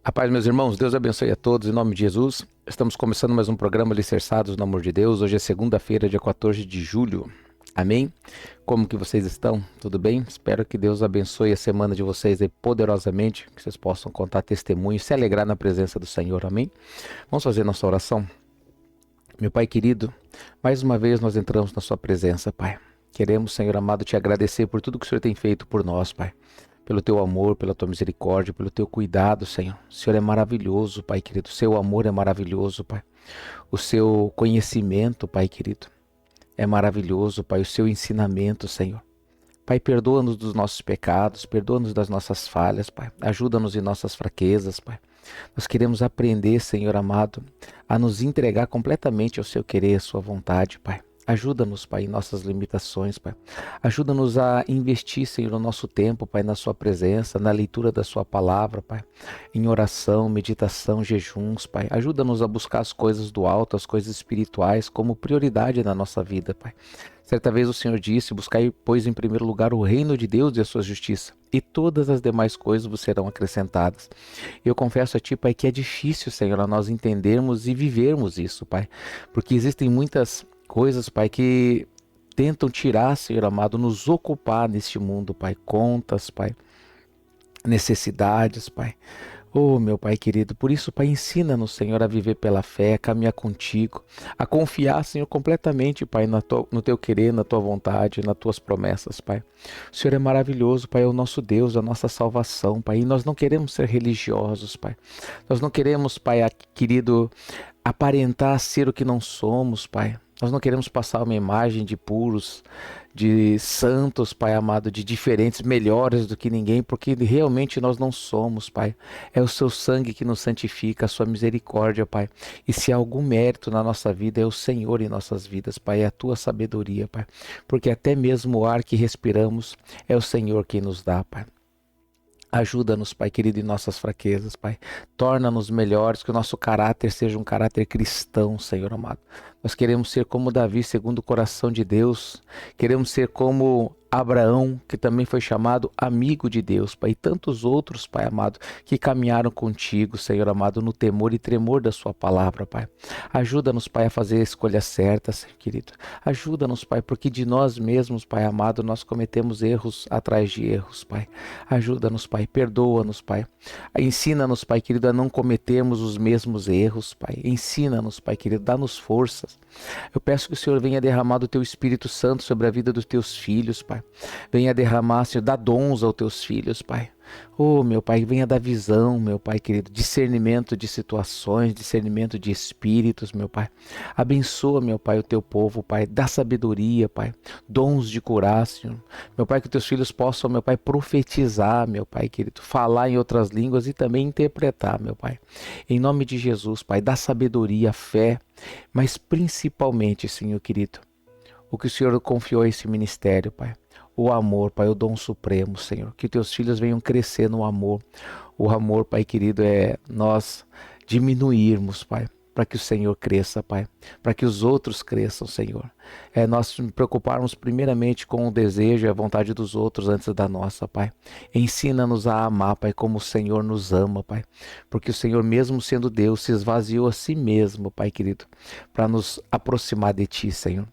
A paz, meus irmãos, Deus abençoe a todos em nome de Jesus. Estamos começando mais um programa Alicerçados no Amor de Deus. Hoje é segunda-feira, dia 14 de julho. Amém? Como que vocês estão? Tudo bem? Espero que Deus abençoe a semana de vocês aí poderosamente, que vocês possam contar testemunhos, se alegrar na presença do Senhor. Amém? Vamos fazer nossa oração? Meu Pai querido, mais uma vez nós entramos na sua presença, Pai. Queremos, Senhor amado, te agradecer por tudo que o Senhor tem feito por nós, Pai. Pelo teu amor, pela tua misericórdia, pelo teu cuidado, Senhor. O Senhor é maravilhoso, Pai querido. O seu amor é maravilhoso, Pai. O seu conhecimento, Pai querido, é maravilhoso, Pai. O seu ensinamento, Senhor. Pai, perdoa-nos dos nossos pecados, perdoa-nos das nossas falhas, Pai. Ajuda-nos em nossas fraquezas, Pai. Nós queremos aprender, Senhor amado, a nos entregar completamente ao seu querer, à sua vontade, Pai. Ajuda-nos, Pai, em nossas limitações, Pai. Ajuda-nos a investir, Senhor, o nosso tempo, Pai, na sua presença, na leitura da sua palavra, Pai. Em oração, meditação, jejuns, Pai. Ajuda-nos a buscar as coisas do alto, as coisas espirituais, como prioridade na nossa vida, Pai. Certa vez o Senhor disse: buscai, pois, em primeiro lugar o reino de Deus e a sua justiça, e todas as demais coisas vos serão acrescentadas. Eu confesso a Ti, Pai, que é difícil, Senhor, a nós entendermos e vivermos isso, Pai, porque existem muitas coisas, Pai, que tentam tirar, Senhor amado, nos ocupar neste mundo, Pai, contas, Pai, necessidades, Pai. Oh, meu Pai querido, por isso, Pai, ensina-nos, Senhor, a viver pela fé, a caminhar contigo, a confiar, Senhor, completamente, Pai, no teu querer, na tua vontade, nas tuas promessas, Pai. O Senhor é maravilhoso, Pai, é o nosso Deus, a nossa salvação, Pai, e nós não queremos ser religiosos, Pai. Nós não queremos, Pai, querido, aparentar ser o que não somos, Pai. Nós não queremos passar uma imagem de puros, de santos, Pai amado, de diferentes, melhores do que ninguém, porque realmente nós não somos, Pai. É o seu sangue que nos santifica, a sua misericórdia, Pai. E se há algum mérito na nossa vida, é o Senhor em nossas vidas, Pai. É a tua sabedoria, Pai. Porque até mesmo o ar que respiramos é o Senhor quem nos dá, Pai. Ajuda-nos, Pai querido, em nossas fraquezas, Pai. Torna-nos melhores, que o nosso caráter seja um caráter cristão, Senhor amado. Nós queremos ser como Davi, segundo o coração de Deus. Queremos ser como Abraão, que também foi chamado amigo de Deus, Pai. E tantos outros, Pai amado, que caminharam contigo, Senhor amado, no temor e tremor da sua palavra, Pai. Ajuda-nos, Pai, a fazer a escolha certa, Senhor querido. Ajuda-nos, Pai, porque de nós mesmos, Pai amado, nós cometemos erros atrás de erros, Pai. Ajuda-nos, Pai. Perdoa-nos, Pai. Ensina-nos, Pai querido, a não cometermos os mesmos erros, Pai. Ensina-nos, Pai querido, dá-nos forças. Eu peço que o Senhor venha derramar do Teu Espírito Santo sobre a vida dos Teus filhos, Pai. Venha derramar, Senhor, dá dons aos Teus filhos, Pai. Oh, meu Pai, venha dar visão, meu Pai querido, discernimento de situações, discernimento de espíritos, meu Pai. Abençoa, meu Pai, o Teu povo, Pai. Dá sabedoria, Pai. Dons de curar, Senhor. Meu Pai, que Teus filhos possam, meu Pai, profetizar, meu Pai querido, falar em outras línguas e também interpretar, meu Pai. Em nome de Jesus, Pai, dá sabedoria, fé, mas principalmente, Senhor querido, o que o Senhor confiou a esse ministério, Pai. O amor, Pai, o dom supremo, Senhor. Que teus filhos venham crescer no amor. O amor, Pai querido, é nós diminuirmos, Pai, para que o Senhor cresça, Pai. Para que os outros cresçam, Senhor. É nós nos preocuparmos primeiramente com o desejo e a vontade dos outros antes da nossa, Pai. Ensina-nos a amar, Pai, como o Senhor nos ama, Pai. Porque o Senhor, mesmo sendo Deus, se esvaziou a si mesmo, Pai querido, para nos aproximar de Ti, Senhor.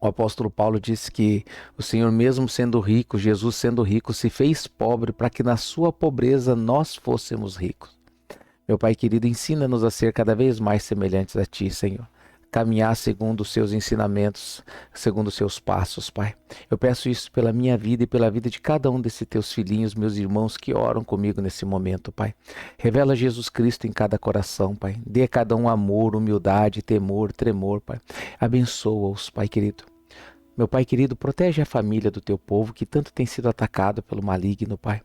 O apóstolo Paulo disse que o Senhor, mesmo sendo rico, Jesus sendo rico, se fez pobre para que na sua pobreza nós fôssemos ricos. Meu Pai querido, ensina-nos a ser cada vez mais semelhantes a Ti, Senhor. Caminhar segundo os Seus ensinamentos, segundo os Seus passos, Pai. Eu peço isso pela minha vida e pela vida de cada um desses Teus filhinhos, meus irmãos que oram comigo nesse momento, Pai. Revela Jesus Cristo em cada coração, Pai. Dê a cada um amor, humildade, temor, tremor, Pai. Abençoa-os, Pai querido. Meu Pai querido, protege a família do Teu povo que tanto tem sido atacado pelo maligno, Pai.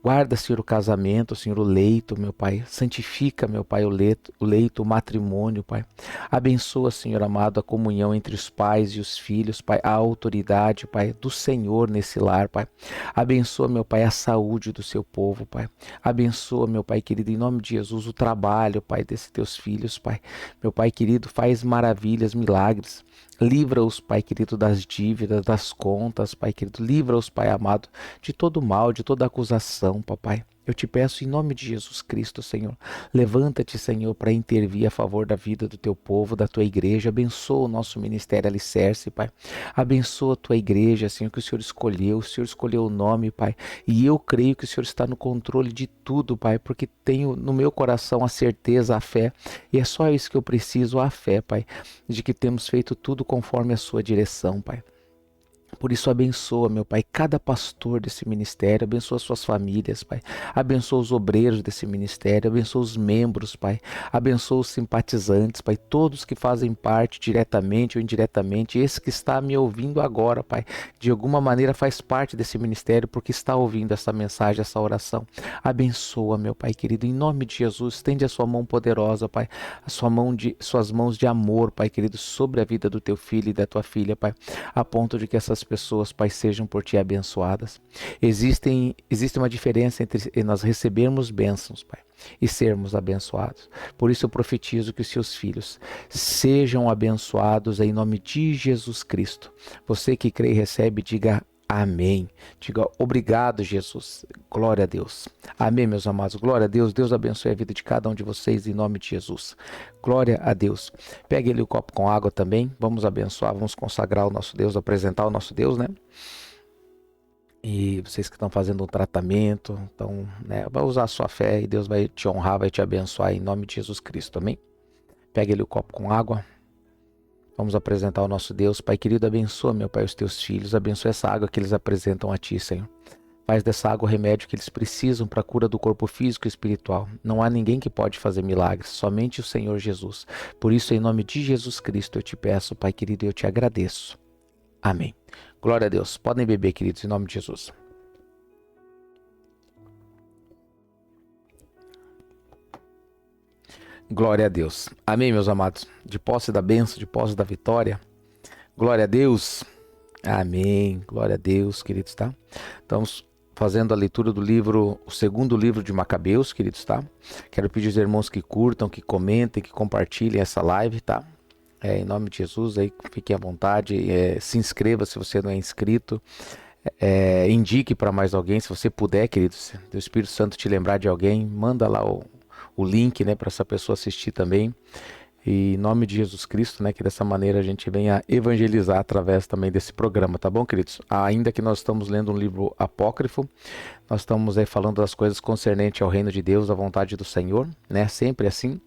Guarda, Senhor, o casamento, Senhor, o leito, meu Pai. Santifica, meu Pai, o leito, o matrimônio, Pai. Abençoa, Senhor amado, a comunhão entre os pais e os filhos, Pai. A autoridade, Pai, do Senhor nesse lar, Pai. Abençoa, meu Pai, a saúde do seu povo, Pai. Abençoa, meu Pai querido, em nome de Jesus, o trabalho, Pai, desses Teus filhos, Pai. Meu Pai querido, faz maravilhas, milagres. Livra-os, Pai querido, das dívidas, das contas, Pai querido. Livra-os, Pai amado, de todo mal, de toda acusação, Papai. Eu te peço em nome de Jesus Cristo, Senhor, levanta-te, Senhor, para intervir a favor da vida do teu povo, da tua igreja. Abençoa o nosso ministério Alicerce, Pai. Abençoa a tua igreja, Senhor, que o Senhor escolheu o nome, Pai. E eu creio que o Senhor está no controle de tudo, Pai, porque tenho no meu coração a certeza, a fé, e é só isso que eu preciso, a fé, Pai, de que temos feito tudo conforme a sua direção, Pai. Por isso abençoa, meu Pai, cada pastor desse ministério, abençoa suas famílias, Pai, abençoa os obreiros desse ministério, abençoa os membros, Pai, abençoa os simpatizantes, Pai, todos que fazem parte diretamente ou indiretamente, esse que está me ouvindo agora, Pai, de alguma maneira faz parte desse ministério porque está ouvindo essa mensagem, essa oração. Abençoa, meu Pai querido, em nome de Jesus, estende a sua mão poderosa, Pai, suas mãos de amor, Pai querido, sobre a vida do teu filho e da tua filha, Pai, a ponto de que essas pessoas, Pai, sejam por ti abençoadas. Existe uma diferença entre nós recebermos bênçãos, Pai, e sermos abençoados. Por isso eu profetizo que os seus filhos sejam abençoados em nome de Jesus Cristo. Você que crê e recebe, diga amém. Diga obrigado, Jesus. Glória a Deus. Amém, meus amados. Glória a Deus. Deus abençoe a vida de cada um de vocês em nome de Jesus. Glória a Deus. Pegue ali o copo com água também. Vamos abençoar, vamos consagrar o nosso Deus, apresentar o nosso Deus, né? E vocês que estão fazendo um tratamento, então, né, vai usar a sua fé e Deus vai te honrar, vai te abençoar em nome de Jesus Cristo. Amém? Pegue ali o copo com água. Vamos apresentar o nosso Deus. Pai querido, abençoa, meu Pai, os teus filhos. Abençoa essa água que eles apresentam a ti, Senhor. Faz dessa água o remédio que eles precisam para a cura do corpo físico e espiritual. Não há ninguém que pode fazer milagres, somente o Senhor Jesus. Por isso, em nome de Jesus Cristo, eu te peço, Pai querido, e eu te agradeço. Amém. Glória a Deus. Podem beber, queridos, em nome de Jesus. Glória a Deus. Amém, meus amados. De posse da bênção, de posse da vitória. Glória a Deus. Amém. Glória a Deus, queridos, tá? Estamos fazendo a leitura do livro, o segundo livro de Macabeus, queridos, tá? Quero pedir aos irmãos que curtam, que comentem, que compartilhem essa live, tá? Em nome de Jesus, aí fiquem à vontade. Se inscreva se você não é inscrito. Indique para mais alguém, se você puder, queridos. Se o Espírito Santo te lembrar de alguém, manda lá o link, né, para essa pessoa assistir também. E em nome de Jesus Cristo, né, que dessa maneira a gente venha evangelizar através também desse programa, tá bom, queridos? Ainda que nós estamos lendo um livro apócrifo, nós estamos aí falando das coisas concernentes ao reino de Deus, à vontade do Senhor, né, sempre assim.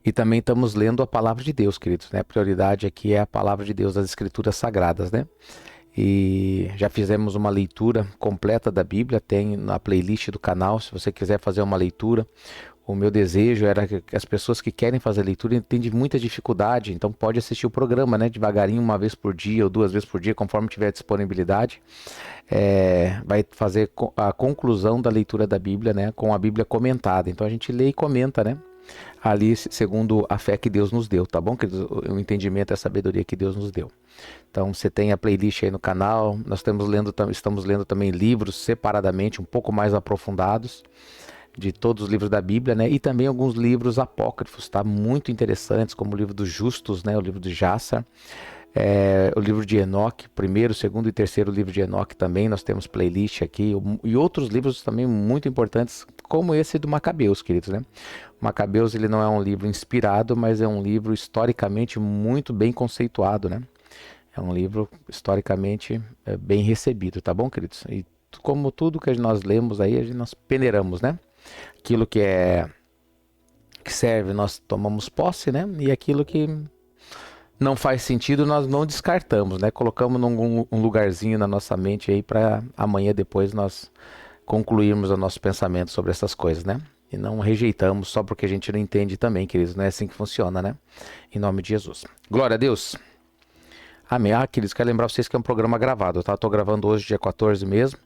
E também estamos lendo a palavra de Deus, queridos, né? A prioridade aqui é a palavra de Deus, as escrituras sagradas, né? E já fizemos uma leitura completa da Bíblia, tem na playlist do canal, se você quiser fazer uma leitura. O meu desejo era que as pessoas que querem fazer leitura têm muita dificuldade, então pode assistir o programa, né, devagarinho, uma vez por dia ou 2 vezes por dia, conforme tiver disponibilidade. Vai fazer a conclusão da leitura da Bíblia, né, com a Bíblia comentada. Então a gente lê e comenta, né, ali segundo a fé que Deus nos deu, tá bom? O entendimento e a sabedoria que Deus nos deu. Então você tem a playlist aí no canal, nós estamos lendo também livros separadamente, um pouco mais aprofundados, de todos os livros da Bíblia, né? E também alguns livros apócrifos, tá? Muito interessantes, como o livro dos Justos, né? O livro de Jasser, o livro de Enoque, primeiro, segundo e terceiro livro de Enoque também, nós temos playlist aqui, e outros livros também muito importantes, como esse do Macabeus, queridos, né? Macabeus, ele não é um livro inspirado, mas é um livro historicamente muito bem conceituado, né? É um livro historicamente bem recebido, tá bom, queridos? E como tudo que nós lemos aí, nós peneiramos, né? Aquilo que serve, nós tomamos posse, né? E aquilo que não faz sentido, nós não descartamos, né? Colocamos num lugarzinho na nossa mente aí para amanhã depois nós concluirmos o nosso pensamento sobre essas coisas, né? E não rejeitamos só porque a gente não entende também, queridos. Não é assim que funciona, né? Em nome de Jesus. Glória a Deus. Amém. Queridos, quero lembrar vocês que é um programa gravado, tá? Estou gravando hoje, dia 14 mesmo.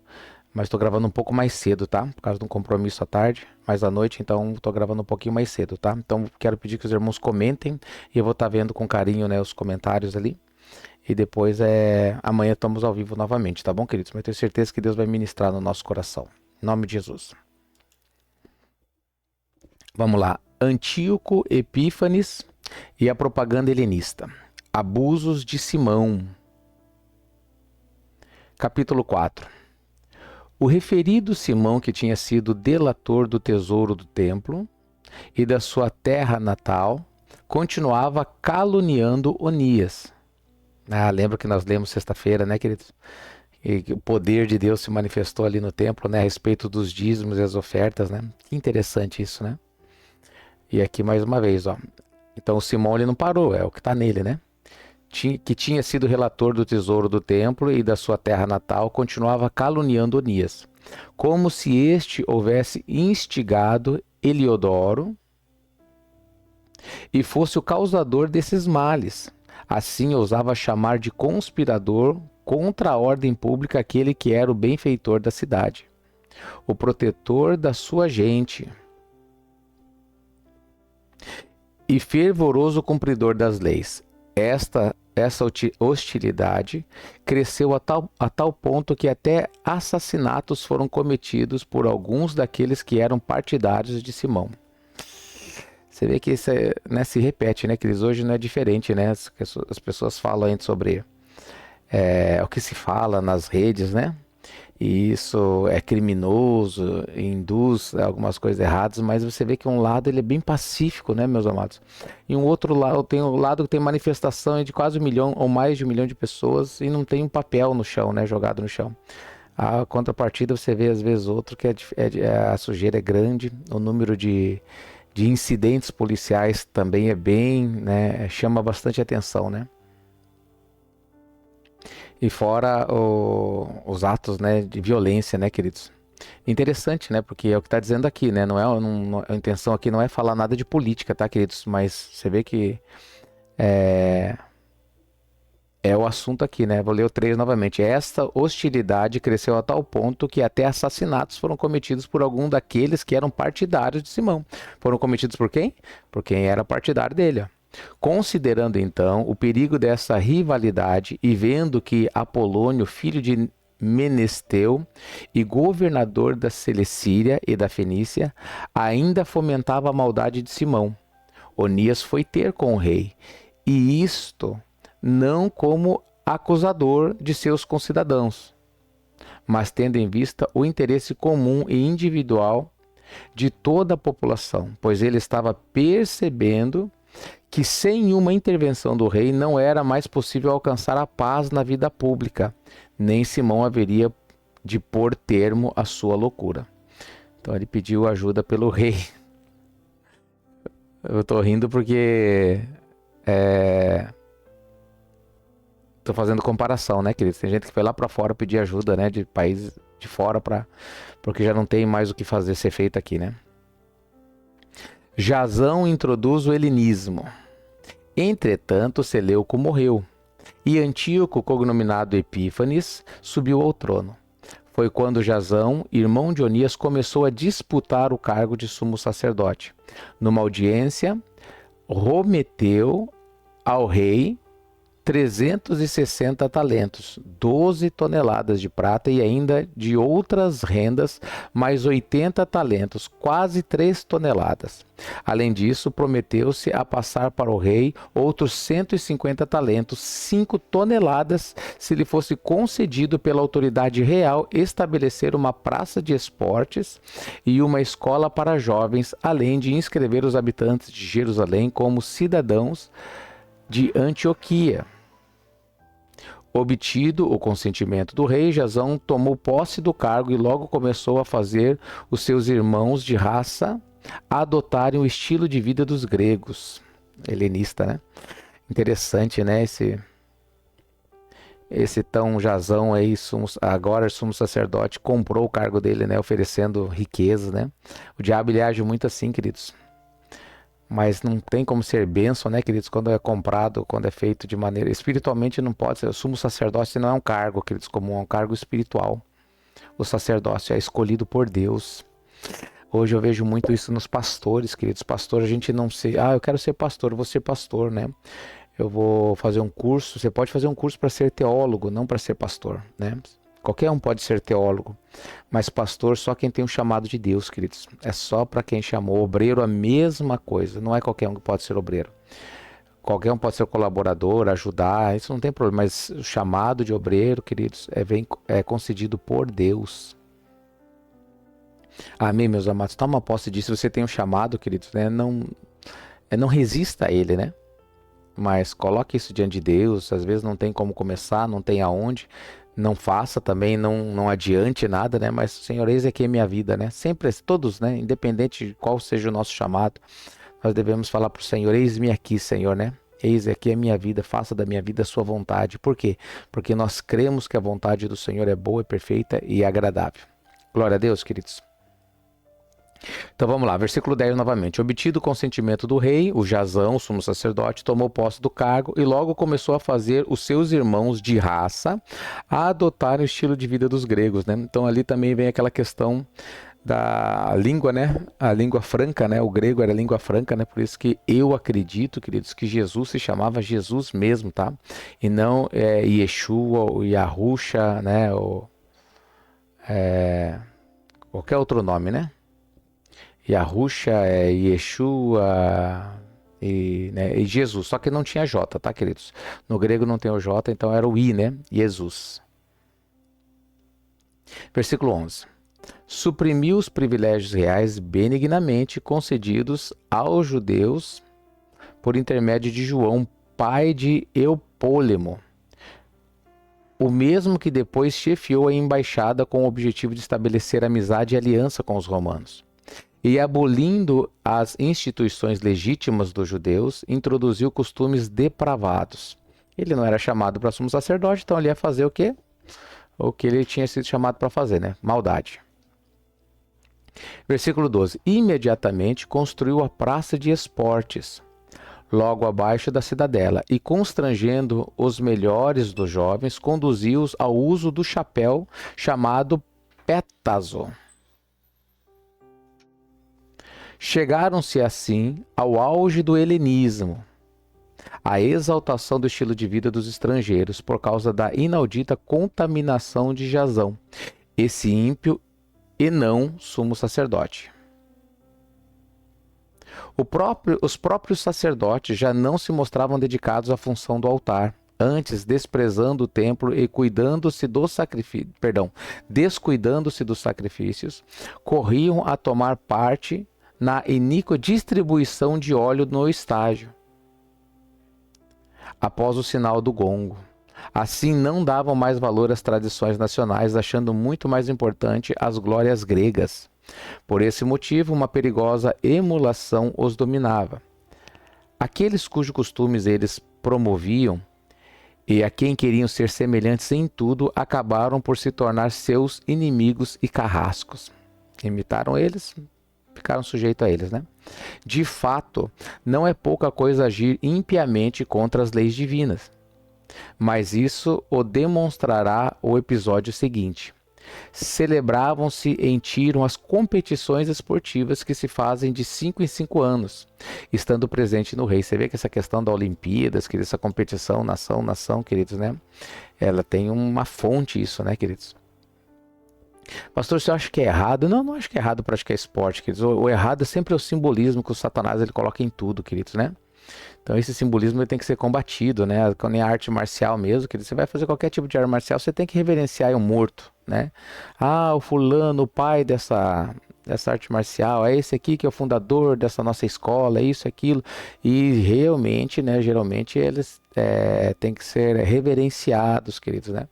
Mas estou gravando um pouco mais cedo, tá? Por causa de um compromisso à tarde, mais à noite, então estou gravando um pouquinho mais cedo, tá? Então quero pedir que os irmãos comentem e eu vou estar vendo com carinho, né, os comentários ali. E depois amanhã estamos ao vivo novamente, tá bom, queridos? Mas eu tenho certeza que Deus vai ministrar no nosso coração. Em nome de Jesus. Vamos lá. Antíoco Epífanes e a propaganda helenista. Abusos de Simão. Capítulo 4. O referido Simão, que tinha sido delator do tesouro do templo e da sua terra natal, continuava caluniando Onias. Lembra que nós lemos sexta-feira, né, queridos? E que o poder de Deus se manifestou ali no templo, né, a respeito dos dízimos e as ofertas, né? Que interessante isso, né? E aqui mais uma vez, ó. Então o Simão ele não parou, é o que está nele, né? Que tinha sido relator do tesouro do templo e da sua terra natal, continuava caluniando Onias, como se este houvesse instigado Eliodoro e fosse o causador desses males. Assim ousava chamar de conspirador contra a ordem pública aquele que era o benfeitor da cidade, o protetor da sua gente e fervoroso cumpridor das leis. Essa hostilidade cresceu a tal ponto que até assassinatos foram cometidos por alguns daqueles que eram partidários de Simão. Você vê que isso né, se repete, né? Que hoje não é diferente, né? As pessoas falam ainda sobre o que se fala nas redes, né? E isso é criminoso, induz algumas coisas erradas, mas você vê que um lado ele é bem pacífico, né, meus amados? E um outro lado tem um lado que tem manifestação de quase 1 milhão ou mais de 1 milhão de pessoas e não tem um papel no chão, né, jogado no chão. A contrapartida você vê às vezes outro que a sujeira é grande, o número de incidentes policiais também é bem, né, chama bastante atenção, né? E fora os atos, né, de violência, né, queridos? Interessante, né, porque é o que está dizendo aqui, né, a intenção aqui não é falar nada de política, tá, queridos? Mas você vê que é o assunto aqui, né? Vou ler o 3 novamente. Esta hostilidade cresceu a tal ponto que até assassinatos foram cometidos por algum daqueles que eram partidários de Simão. Foram cometidos por quem? Por quem era partidário dele, ó. Considerando então o perigo dessa rivalidade e vendo que Apolônio, filho de Menesteu e governador da Celecíria e da Fenícia, ainda fomentava a maldade de Simão, Onias foi ter com o rei, e isto não como acusador de seus concidadãos, mas tendo em vista o interesse comum e individual de toda a população, pois ele estava percebendo que sem uma intervenção do rei não era mais possível alcançar a paz na vida pública, nem Simão haveria de pôr termo à sua loucura. Então ele pediu ajuda pelo rei. Eu estou rindo porque estou fazendo comparação, né, queridos? Tem gente que foi lá para fora pedir ajuda, né, de países de fora porque já não tem mais o que fazer ser feito aqui, né? Jasão introduz o helenismo. Entretanto, Seleuco morreu, e Antíoco, cognominado Epífanes, subiu ao trono. Foi quando Jasão, irmão de Onias, começou a disputar o cargo de sumo sacerdote. Numa audiência, prometeu ao rei 360 talentos, 12 toneladas de prata e ainda de outras rendas, mais 80 talentos, quase 3 toneladas. Além disso, prometeu-se a passar para o rei outros 150 talentos, 5 toneladas, se lhe fosse concedido pela autoridade real estabelecer uma praça de esportes e uma escola para jovens, além de inscrever os habitantes de Jerusalém como cidadãos de Antioquia. Obtido o consentimento do rei, Jasão tomou posse do cargo e logo começou a fazer os seus irmãos de raça adotarem o estilo de vida dos gregos. Helenista, né? Interessante, né? Esse tão Jasão aí, agora sumo sacerdote, comprou o cargo dele, né? Oferecendo riquezas, né? O diabo ele age muito assim, queridos. Mas não tem como ser bênção, né, queridos? Quando é comprado, quando é feito de maneira... Espiritualmente não pode ser. O sumo sacerdócio não é um cargo, queridos, comum, é um cargo espiritual. O sacerdócio é escolhido por Deus. Hoje eu vejo muito isso nos pastores, queridos. Pastor, a gente não sei... eu quero ser pastor, eu vou ser pastor, né? Eu vou fazer um curso. Você pode fazer um curso para ser teólogo, não para ser pastor, né? Qualquer um pode ser teólogo, mas pastor só quem tem um chamado de Deus, queridos. É só para quem chamou. Obreiro a mesma coisa, não é qualquer um que pode ser obreiro. Qualquer um pode ser colaborador, ajudar, isso não tem problema, mas o chamado de obreiro, queridos, é concedido por Deus. Amém, meus amados. Toma posse disso. Você tem um chamado, queridos, né? Não resista a ele, né? Mas coloque isso diante de Deus. Às vezes não tem como começar, não tem aonde. Não faça também, não adiante nada, né? Mas, Senhor, eis aqui a minha vida, né? Sempre, todos, né? Independente de qual seja o nosso chamado, nós devemos falar para o Senhor: eis-me aqui, Senhor, né? Eis aqui a minha vida, faça da minha vida a sua vontade. Por quê? Porque nós cremos que a vontade do Senhor é boa, é perfeita e agradável. Glória a Deus, queridos. Então vamos lá, versículo 10 novamente. Obtido o consentimento do rei, o Jazão, o sumo sacerdote, tomou posse do cargo e logo começou a fazer os seus irmãos de raça a adotar o estilo de vida dos gregos, né? Então ali também vem aquela questão da língua, né? A língua franca, né? O grego era língua franca, né? Por isso que eu acredito, queridos, que Jesus se chamava Jesus mesmo, tá? E não Yeshua ou Yahusha, né? Ou qualquer outro nome, né? Yahusha, Yeshua e Jesus, só que não tinha J, tá, queridos? No grego não tem o J, então era o I, né? Jesus. Versículo 11. Suprimiu os privilégios reais benignamente concedidos aos judeus por intermédio de João, pai de Eupólemo, o mesmo que depois chefiou a embaixada com o objetivo de estabelecer amizade e aliança com os romanos. E abolindo as instituições legítimas dos judeus, introduziu costumes depravados. Ele não era chamado para sumo sacerdote, então ele ia fazer o quê? O que ele tinha sido chamado para fazer, né? Maldade. Versículo 12. Imediatamente construiu a praça de esportes, logo abaixo da cidadela, e constrangendo os melhores dos jovens, conduziu-os ao uso do chapéu chamado pétaso. Chegaram-se assim ao auge do helenismo, a exaltação do estilo de vida dos estrangeiros por causa da inaudita contaminação de Jazão, esse ímpio e não sumo sacerdote. Os próprios sacerdotes já não se mostravam dedicados à função do altar, antes desprezando o templo e descuidando-se dos sacrifícios, corriam a tomar parte na iníqua distribuição de óleo no estágio, após o sinal do gongo. Assim não davam mais valor às tradições nacionais, achando muito mais importante as glórias gregas. Por esse motivo, uma perigosa emulação os dominava. Aqueles cujos costumes eles promoviam e a quem queriam ser semelhantes em tudo, acabaram por se tornar seus inimigos e carrascos. Imitaram eles, ficaram sujeitos a eles, né? De fato, não é pouca coisa agir impiamente contra as leis divinas. Mas isso o demonstrará o episódio seguinte. Celebravam-se em Tiro as competições esportivas que se fazem de 5 em 5 anos, estando presente no rei. Você vê que essa questão da Olimpíadas, que essa competição, nação, queridos, né? Ela tem uma fonte isso, né, queridos? Pastor, você acha que é errado? Não acho que é errado praticar esporte, queridos. O errado é sempre o simbolismo que o Satanás ele coloca em tudo, queridos, né? Então esse simbolismo ele tem que ser combatido, né? Quando é arte marcial mesmo, que você vai fazer qualquer tipo de arte marcial, você tem que reverenciar um morto, né? Ah, o fulano, o pai dessa arte marcial, é esse aqui que é o fundador dessa nossa escola, é isso, aquilo. E realmente, né? Geralmente eles têm que ser reverenciados, queridos, né?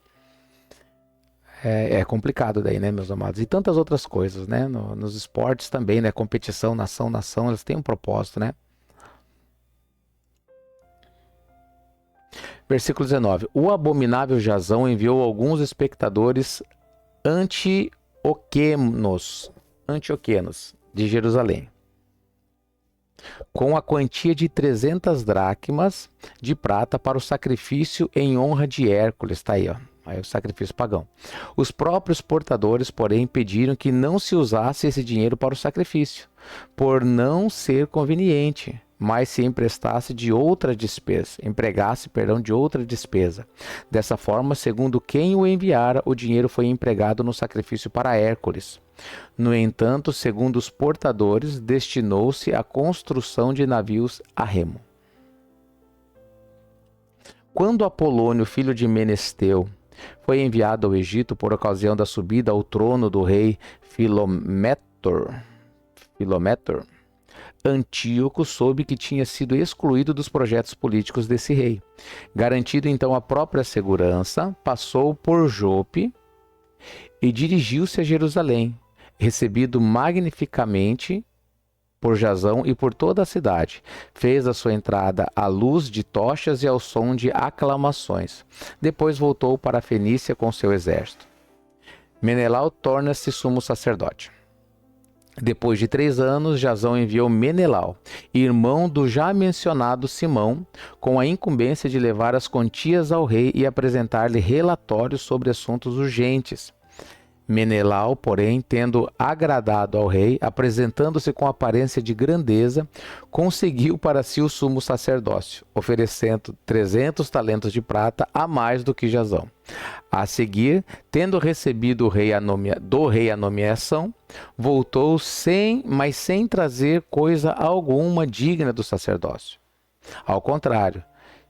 É complicado daí, né, meus amados? E tantas outras coisas, né? Nos esportes também, né? Competição, nação, elas têm um propósito, né? Versículo 19. O abominável Jazão enviou alguns espectadores antioquenos de Jerusalém, com a quantia de 300 dracmas de prata para o sacrifício em honra de Hércules. Está aí, ó. Aí o sacrifício pagão. Os próprios portadores, porém, pediram que não se usasse esse dinheiro para o sacrifício, por não ser conveniente, mas se empregasse de outra despesa. Dessa forma, segundo quem o enviara, o dinheiro foi empregado no sacrifício para Hércules. No entanto, segundo os portadores, destinou-se à construção de navios a remo. Quando Apolônio, filho de Menesteu, foi enviado ao Egito por ocasião da subida ao trono do rei Filométor, Antíoco soube que tinha sido excluído dos projetos políticos desse rei. Garantido então a própria segurança, passou por Jope e dirigiu-se a Jerusalém, recebido magnificamente por Jasão e por toda a cidade. Fez a sua entrada à luz de tochas e ao som de aclamações. Depois voltou para a Fenícia com seu exército. Menelau torna-se sumo sacerdote. Depois de 3 anos, Jasão enviou Menelau, irmão do já mencionado Simão, com a incumbência de levar as quantias ao rei e apresentar-lhe relatórios sobre assuntos urgentes. Menelau, porém, tendo agradado ao rei, apresentando-se com aparência de grandeza, conseguiu para si o sumo sacerdócio, oferecendo 300 talentos de prata a mais do que Jasão. A seguir, tendo recebido do rei a nomeação, voltou sem trazer coisa alguma digna do sacerdócio. Ao contrário,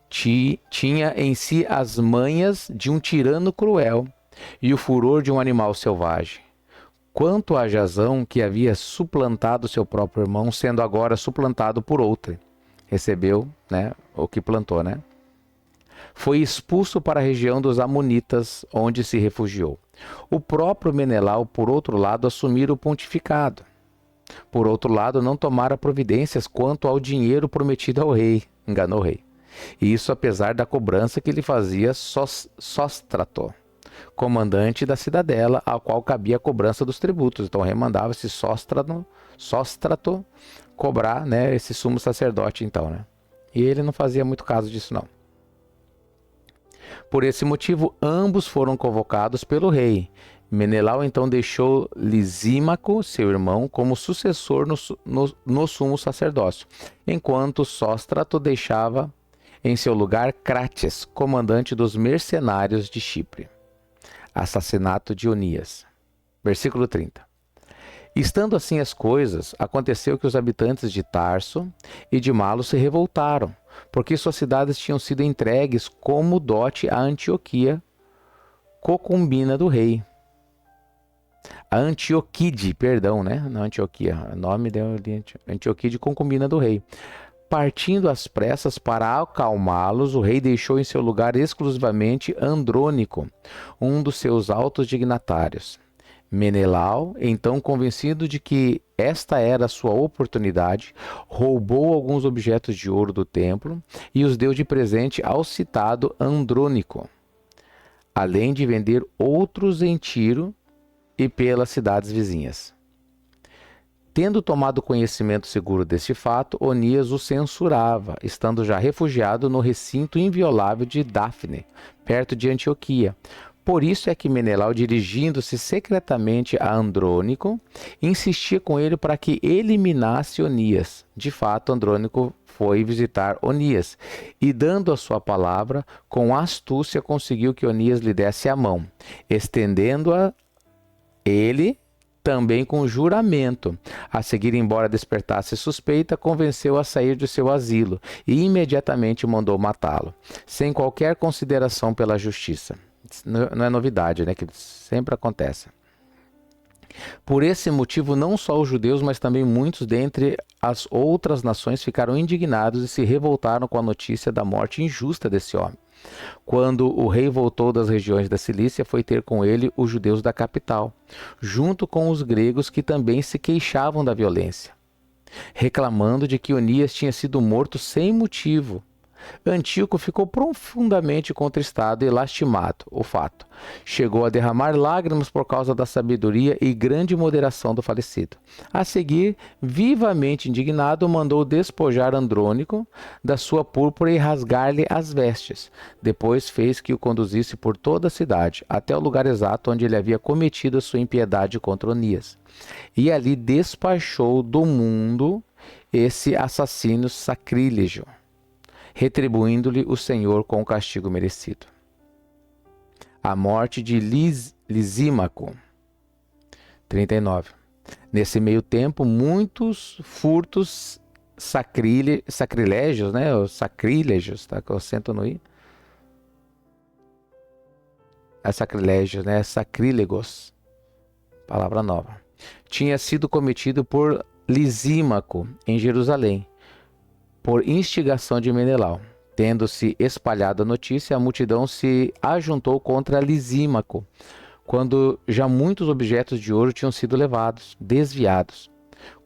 tinha em si as manhas de um tirano cruel e o furor de um animal selvagem. Quanto a Jasão, que havia suplantado seu próprio irmão, sendo agora suplantado por outrem, recebeu, o que plantou, foi expulso para a região dos Amonitas, onde se refugiou. O próprio Menelau, por outro lado, assumira o pontificado. Por outro lado, não tomara providências quanto ao dinheiro prometido ao rei, enganou o rei. E isso apesar da cobrança que lhe fazia Sóstrato, comandante da cidadela, ao qual cabia a cobrança dos tributos. Então remandava esse Sóstrato cobrar, esse sumo sacerdote, então, E ele não fazia muito caso disso, não. Por esse motivo, ambos foram convocados pelo rei. Menelau então deixou Lisímaco, seu irmão, como sucessor no sumo sacerdócio, enquanto Sóstrato deixava em seu lugar Crates, comandante dos mercenários de Chipre. Assassinato de Onias. Versículo 30. Estando assim as coisas, aconteceu que os habitantes de Tarso e de Malo se revoltaram, porque suas cidades tinham sido entregues como dote a Antioquia, concubina do rei. A Antioquide, perdão, Na Antioquia, o nome de Antioquide, concubina do rei. Partindo às pressas para acalmá-los, o rei deixou em seu lugar exclusivamente Andrônico, um dos seus altos dignatários. Menelau, então convencido de que esta era a sua oportunidade, roubou alguns objetos de ouro do templo e os deu de presente ao citado Andrônico, além de vender outros em Tiro e pelas cidades vizinhas. Tendo tomado conhecimento seguro deste fato, Onias o censurava, estando já refugiado no recinto inviolável de Dafne, perto de Antioquia. Por isso é que Menelau, dirigindo-se secretamente a Andrônico, insistia com ele para que eliminasse Onias. De fato, Andrônico foi visitar Onias e, dando a sua palavra, com astúcia conseguiu que Onias lhe desse a mão, estendendo-a ele também com juramento. A seguir, embora despertasse suspeita, convenceu a sair de seu asilo e imediatamente mandou matá-lo, sem qualquer consideração pela justiça. Não é novidade, que sempre acontece. Por esse motivo, não só os judeus, mas também muitos dentre as outras nações ficaram indignados e se revoltaram com a notícia da morte injusta desse homem. Quando o rei voltou das regiões da Cilícia, foi ter com ele os judeus da capital, junto com os gregos que também se queixavam da violência, reclamando de que Onias tinha sido morto sem motivo. Antíoco ficou profundamente contristado e lastimado. O fato chegou a derramar lágrimas por causa da sabedoria e grande moderação do falecido. A seguir, vivamente indignado, mandou despojar Andrônico da sua púrpura e rasgar-lhe as vestes. Depois fez que o conduzisse por toda a cidade, até o lugar exato onde ele havia cometido a sua impiedade contra Onias. E ali despachou do mundo esse assassino sacrílego, retribuindo-lhe o Senhor com o castigo merecido. A morte de Lisímaco. 39. Nesse meio tempo, muitos furtos sacrilégios, Os sacrílegos, tá? Com o acento no i. É sacrilégios, Sacrílegos. Palavra nova. tinha sido cometido por Lisímaco em Jerusalém, por instigação de Menelau. Tendo-se espalhado a notícia, a multidão se ajuntou contra Lisímaco, quando já muitos objetos de ouro tinham sido levados, desviados.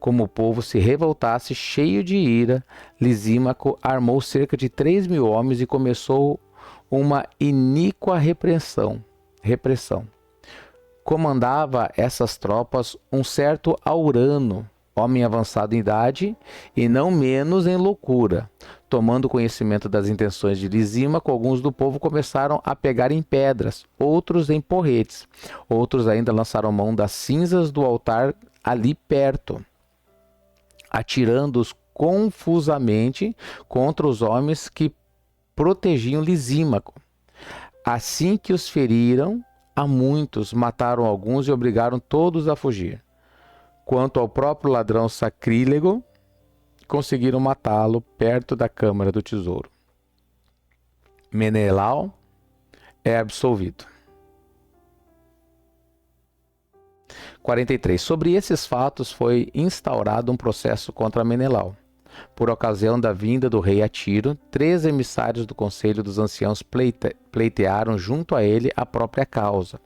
Como o povo se revoltasse, cheio de ira, Lisímaco armou cerca de 3.000 homens e começou uma iníqua repressão. Comandava essas tropas um certo Aurano, homem avançado em idade e não menos em loucura. Tomando conhecimento das intenções de Lisímaco, alguns do povo começaram a pegar em pedras, outros em porretes. Outros ainda lançaram mão das cinzas do altar ali perto, atirando-os confusamente contra os homens que protegiam Lisímaco. Assim que os feriram, a muitos mataram alguns e obrigaram todos a fugir. Quanto ao próprio ladrão sacrílego, conseguiram matá-lo perto da câmara do tesouro. Menelau é absolvido. 43. Sobre esses fatos foi instaurado um processo contra Menelau. Por ocasião da vinda do rei a Tiro, 3 emissários do conselho dos anciãos pleitearam junto a ele a própria causa.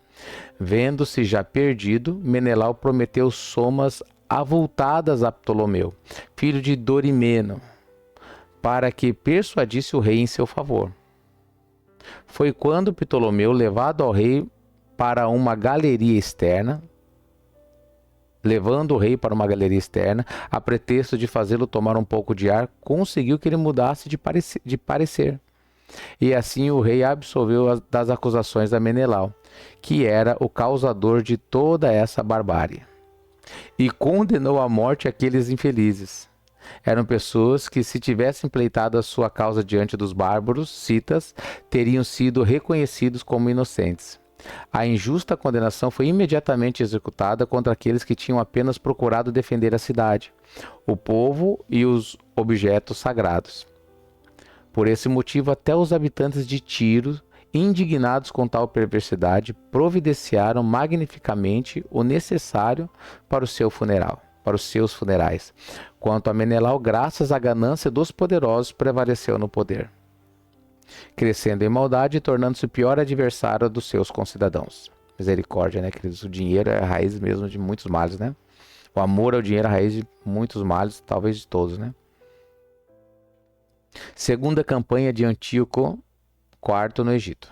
Vendo-se já perdido, Menelau prometeu somas avultadas a Ptolomeu, filho de Dorimeno, para que persuadisse o rei em seu favor. Foi quando Ptolomeu, levado ao rei para uma galeria externa, a pretexto de fazê-lo tomar um pouco de ar, conseguiu que ele mudasse de parecer. E assim o rei absolveu das acusações a Menelau, que era o causador de toda essa barbárie, e condenou à morte aqueles infelizes. Eram pessoas que, se tivessem pleitado a sua causa diante dos bárbaros citas, teriam sido reconhecidos como inocentes. A injusta condenação foi imediatamente executada contra aqueles que tinham apenas procurado defender a cidade, o povo e os objetos sagrados. Por esse motivo, até os habitantes de Tiro, indignados com tal perversidade, providenciaram magnificamente o necessário para os seus funerais. Quanto a Menelau, graças à ganância dos poderosos, prevaleceu no poder, crescendo em maldade e tornando-se o pior adversário dos seus concidadãos. Misericórdia, né, queridos? O dinheiro é a raiz mesmo de muitos males, né? O amor ao dinheiro é a raiz de muitos males, talvez de todos, né? Segunda campanha de Antíoco IV no Egito.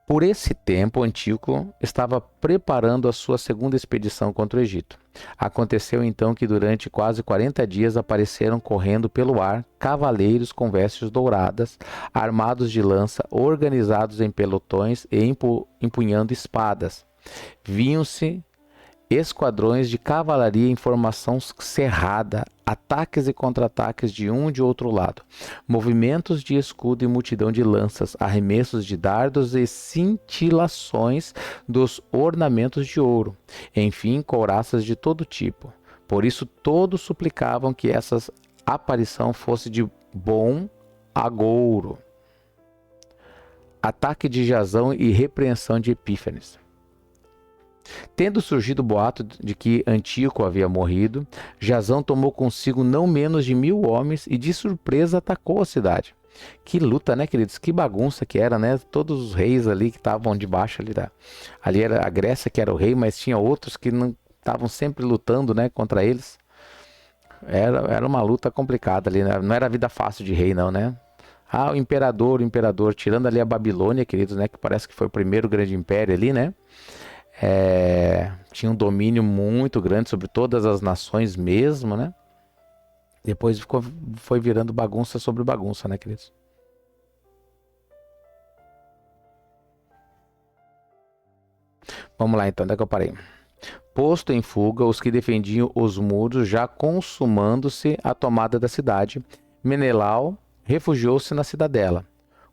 Por esse tempo, Antíoco estava preparando a sua segunda expedição contra o Egito. Aconteceu então que durante quase 40 dias apareceram correndo pelo ar cavaleiros com vestes douradas, armados de lança, organizados em pelotões e empunhando espadas. Viam-se esquadrões de cavalaria em formação cerrada, ataques e contra-ataques de um e de outro lado, movimentos de escudo e multidão de lanças, arremessos de dardos e cintilações dos ornamentos de ouro, enfim, couraças de todo tipo. Por isso todos suplicavam que essa aparição fosse de bom agouro. Ataque de Jasão e repreensão de Epífanes. Tendo surgido o boato de que Antíoco havia morrido, Jasão tomou consigo não menos de 1.000 homens e de surpresa atacou a cidade. Que luta, né, queridos? Que bagunça que era, né? Todos os reis ali que estavam debaixo ali ali era a Grécia que era o rei, mas tinha outros que não estavam sempre lutando, né, contra eles. Era uma luta complicada ali, né? Não era vida fácil de rei, não, né? Ah, o imperador, tirando ali a Babilônia, queridos, né? Que parece que foi o primeiro grande império ali, né? Tinha um domínio muito grande sobre todas as nações mesmo, né? Depois foi virando bagunça sobre bagunça, né, queridos? Vamos lá então, onde é que eu parei? Posto em fuga, os que defendiam os muros, já consumando-se a tomada da cidade, Menelau refugiou-se na cidadela.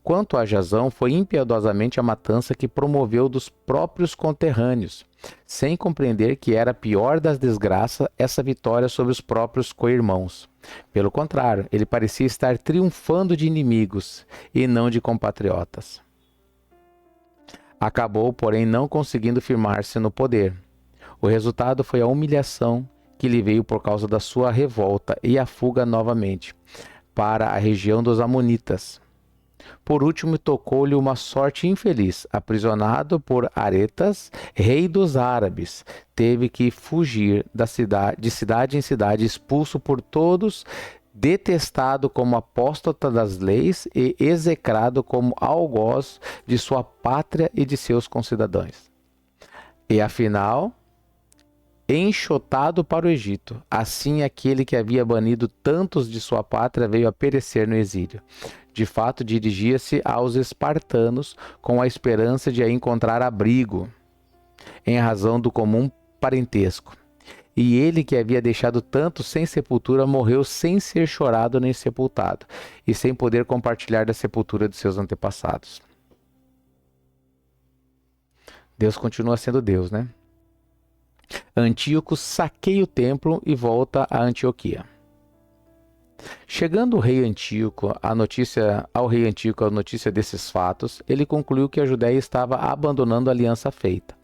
Quanto a Jasão, foi impiedosamente a matança que promoveu dos próprios conterrâneos, sem compreender que era a pior das desgraças essa vitória sobre os próprios co-irmãos. Pelo contrário, ele parecia estar triunfando de inimigos e não de compatriotas. Acabou, porém, não conseguindo firmar-se no poder. O resultado foi a humilhação que lhe veio por causa da sua revolta e a fuga novamente para a região dos Amonitas. Por último, tocou-lhe uma sorte infeliz. Aprisionado por Aretas, rei dos árabes, teve que fugir de cidade em cidade, expulso por todos, detestado como apóstata das leis e execrado como algoz de sua pátria e de seus concidadãos. E afinal, enxotado para o Egito. Assim, aquele que havia banido tantos de sua pátria veio a perecer no exílio. De fato, dirigia-se aos espartanos com a esperança de aí encontrar abrigo, em razão do comum parentesco. E ele que havia deixado tanto sem sepultura morreu sem ser chorado nem sepultado, e sem poder compartilhar da sepultura de seus antepassados. Deus continua sendo Deus, né? Antíoco saqueia o templo e volta a Antioquia. Chegando ao rei Antíoco a notícia desses fatos, ele concluiu que a Judéia estava abandonando a aliança feita.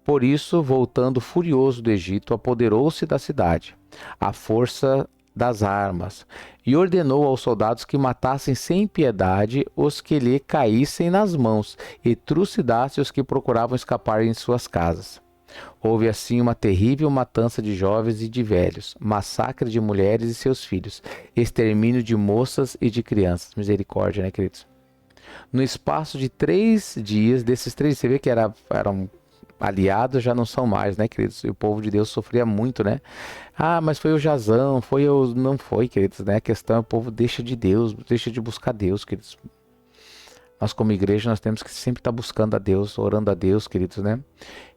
Por isso, voltando furioso do Egito, apoderou-se da cidade, à força das armas, e ordenou aos soldados que matassem sem piedade os que lhe caíssem nas mãos e trucidassem os que procuravam escapar em suas casas. Houve assim uma terrível matança de jovens e de velhos, massacre de mulheres e seus filhos, extermínio de moças e de crianças. Misericórdia, né, queridos? No espaço de 3 dias, desses 3 dias, você vê que eram aliados, já não são mais, né, queridos? E o povo de Deus sofria muito, né? Ah, mas foi o Jazão, não foi, queridos, né? A questão é o povo deixa de Deus, deixa de buscar Deus, queridos. Nós como igreja, nós temos que sempre estar buscando a Deus, orando a Deus, queridos, né?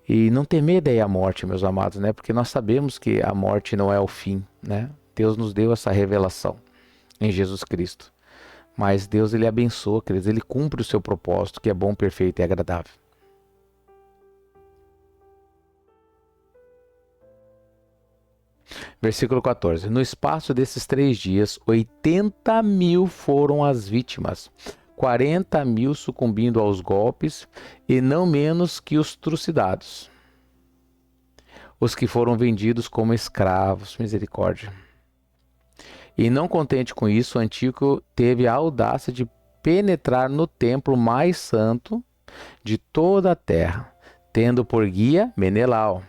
E não temer daí a morte, meus amados, né? Porque nós sabemos que a morte não é o fim, né? Deus nos deu essa revelação em Jesus Cristo. Mas Deus, Ele abençoa, queridos, Ele cumpre o seu propósito, que é bom, perfeito e agradável. Versículo 14. No espaço desses 3 dias, 80.000 foram as vítimas, 40.000 sucumbindo aos golpes, e não menos que os trucidados, os que foram vendidos como escravos. Misericórdia. E não contente com isso, Antíoco teve a audácia de penetrar no templo mais santo de toda a terra, tendo por guia Menelau,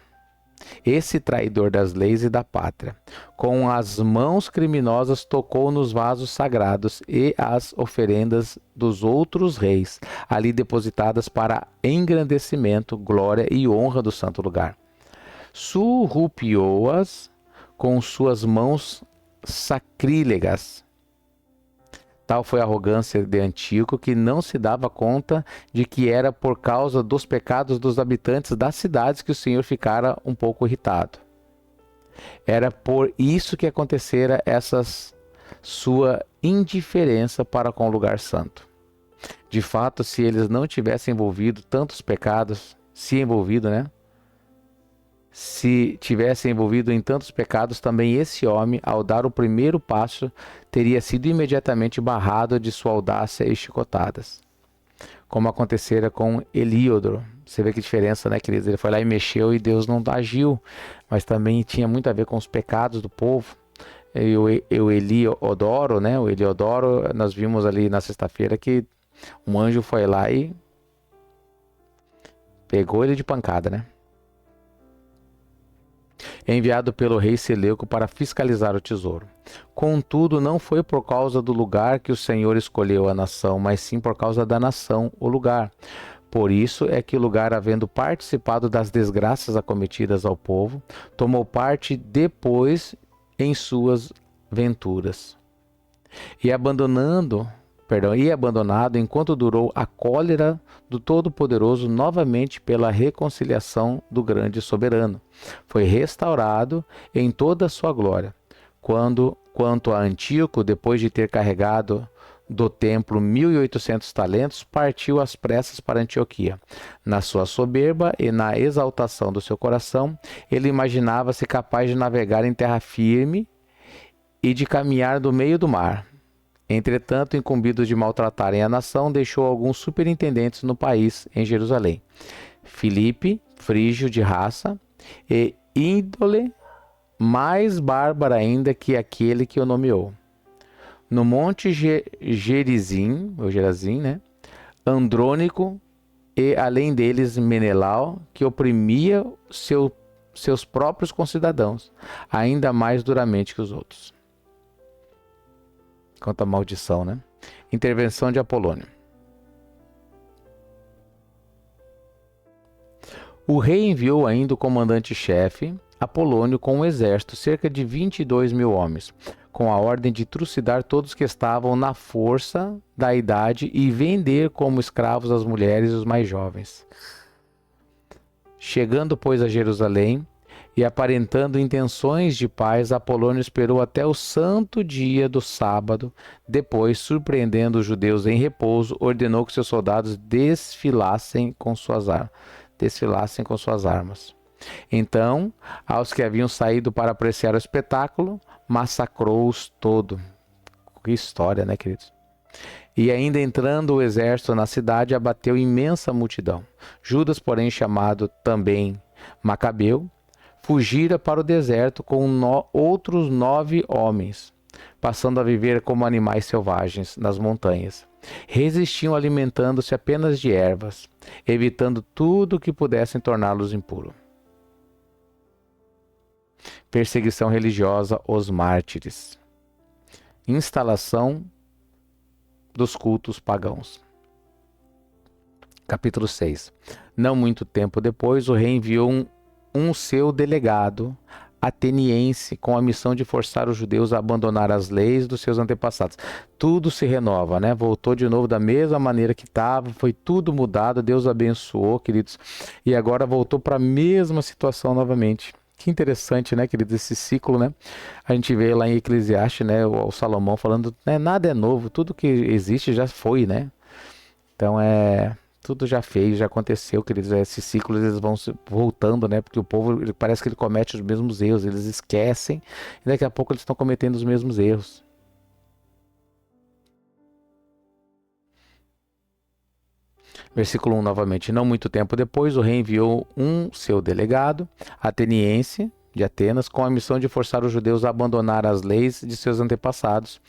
esse traidor das leis e da pátria. Com as mãos criminosas tocou nos vasos sagrados e as oferendas dos outros reis, ali depositadas para engrandecimento, glória e honra do santo lugar. Surrupiou-as com suas mãos sacrílegas. Tal foi a arrogância de Antíoco que não se dava conta de que era por causa dos pecados dos habitantes das cidades que o Senhor ficara um pouco irritado. Era por isso que acontecera essa sua indiferença para com o lugar santo. De fato, se eles não tivessem envolvido tantos pecados, se tivesse envolvido em tantos pecados, também esse homem, ao dar o primeiro passo, teria sido imediatamente barrado de sua audácia e chicotadas, como acontecera com Eliodoro. Você vê que diferença, né, queridos? Ele foi lá e mexeu e Deus não agiu, mas também tinha muito a ver com os pecados do povo. E o Eliodoro, né? O Eliodoro, nós vimos ali na sexta-feira que um anjo foi lá e pegou ele de pancada, né? Enviado pelo rei Seleuco para fiscalizar o tesouro. Contudo, não foi por causa do lugar que o Senhor escolheu a nação, mas sim por causa da nação, o lugar. Por isso é que o lugar, havendo participado das desgraças acometidas ao povo, tomou parte depois em suas venturas. E abandonado enquanto durou a cólera do Todo-Poderoso novamente pela reconciliação do grande soberano. Foi restaurado em toda a sua glória. Quanto a Antíoco, depois de ter carregado do templo 1.800 talentos, partiu às pressas para Antioquia. Na sua soberba e na exaltação do seu coração, ele imaginava-se capaz de navegar em terra firme e de caminhar no meio do mar. Entretanto, incumbido de maltratarem a nação, deixou alguns superintendentes no país, em Jerusalém. Filipe, frígio de raça, e índole mais bárbara ainda que aquele que o nomeou. No monte Gerizim, ou Gerazim, né? Andrônico, e além deles Menelau, que oprimia seus próprios concidadãos, ainda mais duramente que os outros. Quanto à maldição, né? Intervenção de Apolônio. O rei enviou ainda o comandante-chefe, Apolônio, com um exército, cerca de 22.000 homens, com a ordem de trucidar todos que estavam na força da idade e vender como escravos as mulheres e os mais jovens. Chegando, pois, a Jerusalém e aparentando intenções de paz, Apolônio esperou até o santo dia do sábado. Depois, surpreendendo os judeus em repouso, ordenou que seus soldados desfilassem com suas armas. Então, aos que haviam saído para apreciar o espetáculo, massacrou-os todo. Que história, né, queridos? E ainda entrando o exército na cidade, abateu imensa multidão. Judas, porém, chamado também Macabeu, fugira para o deserto com outros 9 homens, passando a viver como animais selvagens nas montanhas. Resistiam alimentando-se apenas de ervas, evitando tudo que pudessem torná-los impuros. Perseguição religiosa, os mártires. Instalação dos cultos pagãos. Capítulo 6. Não muito tempo depois, o rei enviou um seu delegado ateniense com a missão de forçar os judeus a abandonar as leis dos seus antepassados. Tudo se renova, né? Voltou de novo da mesma maneira que estava, foi tudo mudado, Deus abençoou, queridos, e agora voltou para a mesma situação novamente. Que interessante, né, queridos, esse ciclo, né? A gente vê lá em Eclesiastes, né, o Salomão falando, né, nada é novo, tudo que existe já foi, né? Então tudo já fez, já aconteceu, queridos. Esses ciclos eles vão voltando, né? Porque o povo parece que ele comete os mesmos erros, eles esquecem e daqui a pouco eles estão cometendo os mesmos erros. Versículo 1 novamente. Não muito tempo depois, o rei enviou um seu delegado, ateniense, de Atenas, com a missão de forçar os judeus a abandonar as leis de seus antepassados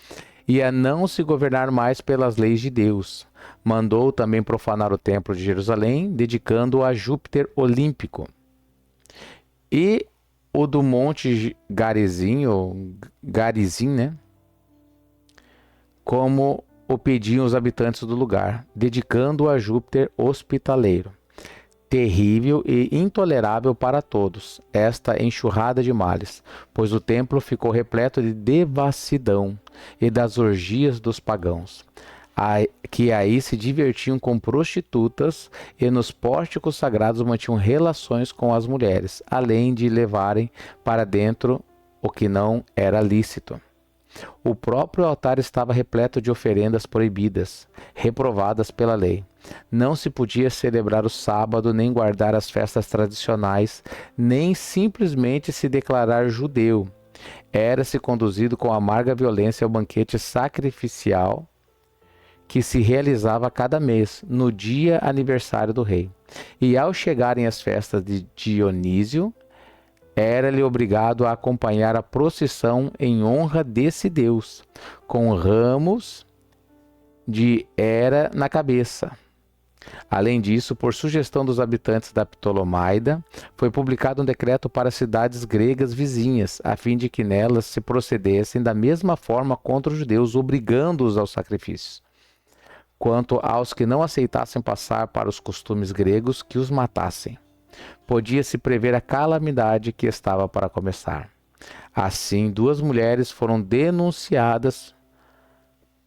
e a não se governar mais pelas leis de Deus. Mandou também profanar o templo de Jerusalém, dedicando-o a Júpiter Olímpico. E o do monte Garizim, né? Como o pediam os habitantes do lugar, dedicando-o a Júpiter Hospitaleiro. Terrível e intolerável para todos, esta enxurrada de males, pois o templo ficou repleto de devassidão e das orgias dos pagãos, que aí se divertiam com prostitutas e nos pórticos sagrados mantinham relações com as mulheres, além de levarem para dentro o que não era lícito. O próprio altar estava repleto de oferendas proibidas, reprovadas pela lei. Não se podia celebrar o sábado, nem guardar as festas tradicionais, nem simplesmente se declarar judeu. Era-se conduzido com amarga violência ao banquete sacrificial que se realizava cada mês, no dia aniversário do rei. E ao chegarem as festas de Dionísio, era-lhe obrigado a acompanhar a procissão em honra desse deus, com ramos de Hera na cabeça. Além disso, por sugestão dos habitantes da Ptolomaida, foi publicado um decreto para as cidades gregas vizinhas, a fim de que nelas se procedessem da mesma forma contra os judeus, obrigando-os aos sacrifícios. Quanto aos que não aceitassem passar para os costumes gregos, que os matassem. Podia-se prever a calamidade que estava para começar. Assim, 2 mulheres foram denunciadas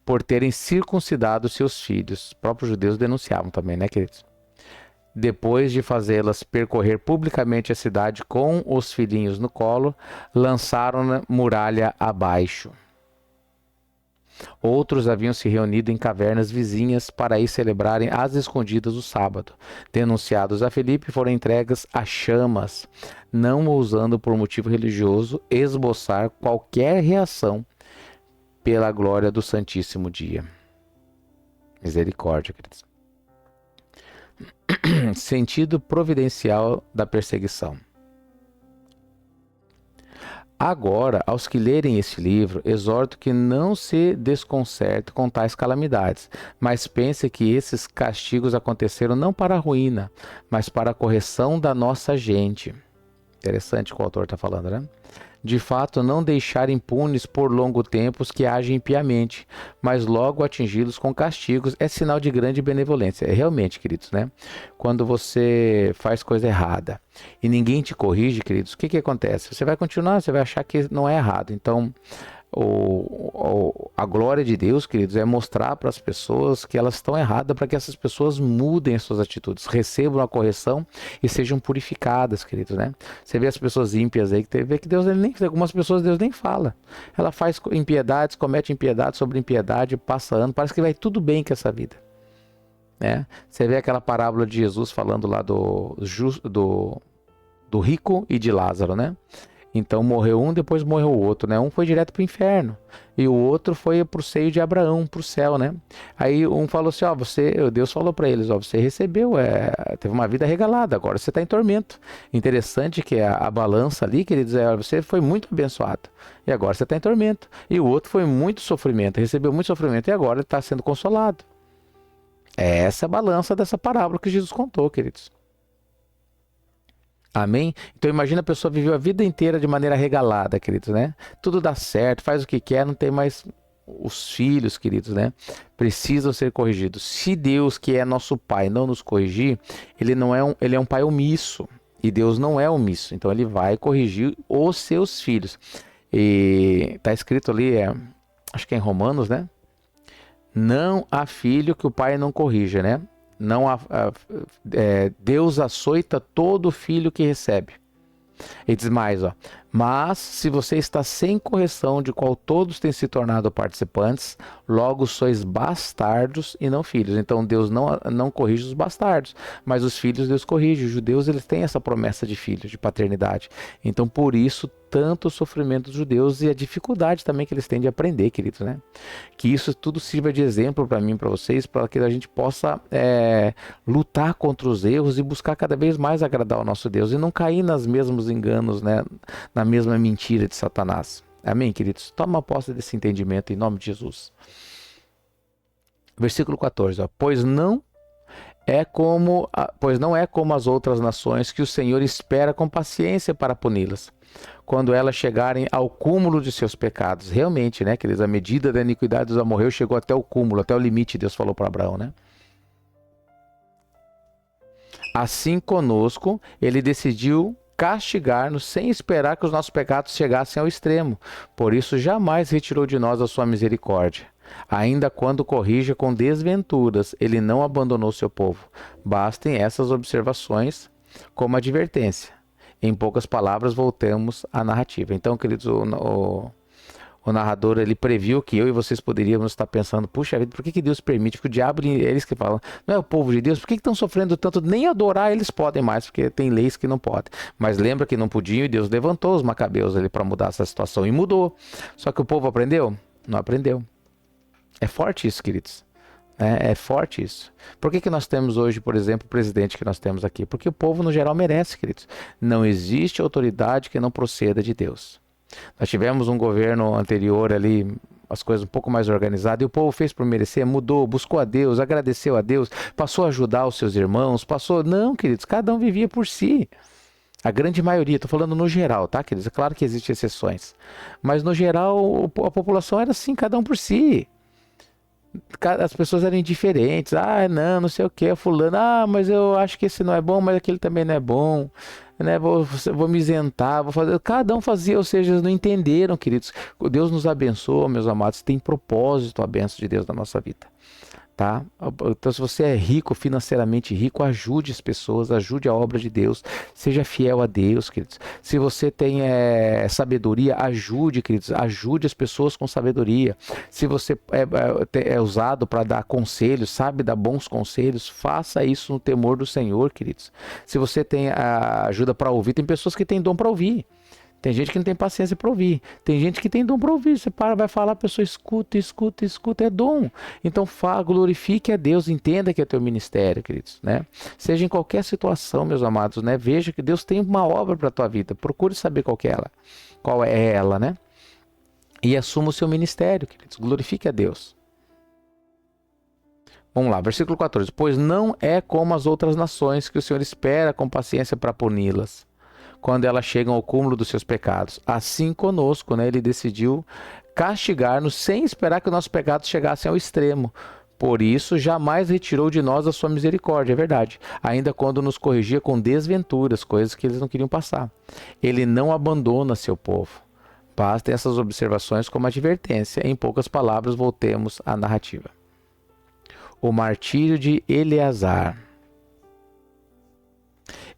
por terem circuncidado seus filhos. Os próprios judeus denunciavam também, né, queridos? Depois de fazê-las percorrer publicamente a cidade com os filhinhos no colo, lançaram-na muralha abaixo. Outros haviam se reunido em cavernas vizinhas para aí celebrarem às escondidas o sábado. Denunciados a Filipe, foram entregues a chamas, não ousando por motivo religioso esboçar qualquer reação pela glória do santíssimo dia. Misericórdia, queridos. Sentido providencial da perseguição. Agora, aos que lerem este livro, exorto que não se desconcertem com tais calamidades, mas pense que esses castigos aconteceram não para a ruína, mas para a correção da nossa gente. Interessante o que o autor está falando, né? De fato, não deixar impunes por longo tempo os que agem impiamente, mas logo atingi-los com castigos é sinal de grande benevolência. É realmente, queridos, né? Quando você faz coisa errada e ninguém te corrige, queridos, o que que acontece? Você vai continuar, você vai achar que não é errado. Então, a glória de Deus, queridos, é mostrar para as pessoas que elas estão erradas, para que essas pessoas mudem as suas atitudes, recebam a correção e sejam purificadas, queridos, né? Você vê as pessoas ímpias aí, que vê que Deus, ele nem, algumas pessoas Deus nem fala. Ela faz impiedades, comete impiedade sobre impiedade, passa ano, parece que vai tudo bem com essa vida, né? Você vê aquela parábola de Jesus falando lá do rico e de Lázaro, né? Então morreu um, depois morreu o outro, né? Um foi direto para o inferno e o outro foi para o seio de Abraão, para o céu, né? Aí um falou assim, ó, Deus falou para eles, ó, você recebeu, teve uma vida regalada, agora você está em tormento. Interessante que a balança ali, queridos, você foi muito abençoado e agora você está em tormento. E o outro foi muito sofrimento, recebeu muito sofrimento e agora está sendo consolado. Essa é a balança dessa parábola que Jesus contou, queridos. Amém? Então imagina a pessoa viveu a vida inteira de maneira regalada, queridos, né? Tudo dá certo, faz o que quer, não tem mais os filhos, queridos, né? Precisam ser corrigidos. Se Deus, que é nosso Pai, não nos corrigir, ele é um Pai omisso. E Deus não é omisso. Então ele vai corrigir os seus filhos. E está escrito ali, acho que é em Romanos, né? Não há filho que o pai não corrija, né? Não Deus açoita todo filho que recebe. E diz mais, ó, mas se você está sem correção, de qual todos têm se tornado participantes, logo sois bastardos e não filhos. Então Deus não corrige os bastardos, mas os filhos Deus corrige. Os judeus, eles têm essa promessa de filhos, de paternidade. Então por isso tanto o sofrimento dos judeus e a dificuldade também que eles têm de aprender, queridos, né? Que isso tudo sirva de exemplo para mim e para vocês, para que a gente possa lutar contra os erros e buscar cada vez mais agradar ao nosso Deus e não cair nos mesmos enganos, né? Na mesma mentira de Satanás. Amém, queridos? Toma posse desse entendimento em nome de Jesus. Versículo 14, ó. Pois não é como as outras nações que o Senhor espera com paciência para puni-las, quando elas chegarem ao cúmulo de seus pecados. Realmente, né, queridos? A medida da iniquidade dos amorreus chegou até o cúmulo, até o limite, Deus falou para Abraão, né? Assim conosco, ele decidiu castigar-nos sem esperar que os nossos pecados chegassem ao extremo. Por isso jamais retirou de nós a sua misericórdia. Ainda quando corrige com desventuras, ele não abandonou seu povo. Bastem essas observações como advertência. Em poucas palavras, voltamos à narrativa. Então, queridos, o narrador, ele previu que eu e vocês poderíamos estar pensando, puxa vida, por que Deus permite? Porque o diabo, eles que falam, não é o povo de Deus, por que estão sofrendo tanto? Nem adorar eles podem mais, porque tem leis que não podem. Mas lembra que não podiam e Deus levantou os macabeus ali para mudar essa situação e mudou. Só que o povo aprendeu? Não aprendeu. É forte isso, queridos. É forte isso. Por que nós temos hoje, por exemplo, o presidente que nós temos aqui? Porque o povo, no geral, merece, queridos. Não existe autoridade que não proceda de Deus. Nós tivemos um governo anterior ali, as coisas um pouco mais organizadas, e o povo fez por merecer, mudou, buscou a Deus, agradeceu a Deus, passou a ajudar os seus irmãos, Não, queridos, cada um vivia por si. A grande maioria, estou falando no geral, tá, queridos? É claro que existem exceções. Mas no geral, a população era assim, cada um por si. As pessoas eram indiferentes. Não sei o que, fulano. Mas eu acho que esse não é bom, mas aquele também não é bom, né? Vou me isentar, vou fazer. Cada um fazia, ou seja, eles não entenderam, queridos. Deus nos abençoa, meus amados. Tem propósito a bênção de Deus na nossa vida, tá? Então, se você é rico, financeiramente rico, ajude as pessoas, ajude a obra de Deus, seja fiel a Deus, queridos. Se você tem sabedoria, ajude, queridos, ajude as pessoas com sabedoria. Se você é usado para dar conselhos, sabe dar bons conselhos, faça isso no temor do Senhor, queridos. Se você tem ajuda para ouvir, tem pessoas que têm dom para ouvir. Tem gente que não tem paciência para ouvir. Tem gente que tem dom para ouvir. Você para, vai falar, a pessoa escuta, escuta, escuta. É dom. Então fala, glorifique a Deus. Entenda que é teu ministério, queridos, né? Seja em qualquer situação, meus amados, né? Veja que Deus tem uma obra para a tua vida. Procure saber qual que é ela. Qual é ela, né? E assuma o seu ministério, queridos. Glorifique a Deus. Vamos lá, versículo 14. Pois não é como as outras nações que o Senhor espera com paciência para puni-las, quando elas chegam ao cúmulo dos seus pecados. Assim conosco, né? Ele decidiu castigar-nos sem esperar que os nossos pecados chegassem ao extremo. Por isso, jamais retirou de nós a sua misericórdia, é verdade. Ainda quando nos corrigia com desventuras, coisas que eles não queriam passar. Ele não abandona seu povo. Bastem essas observações como advertência. Em poucas palavras, voltemos à narrativa. O martírio de Eleazar.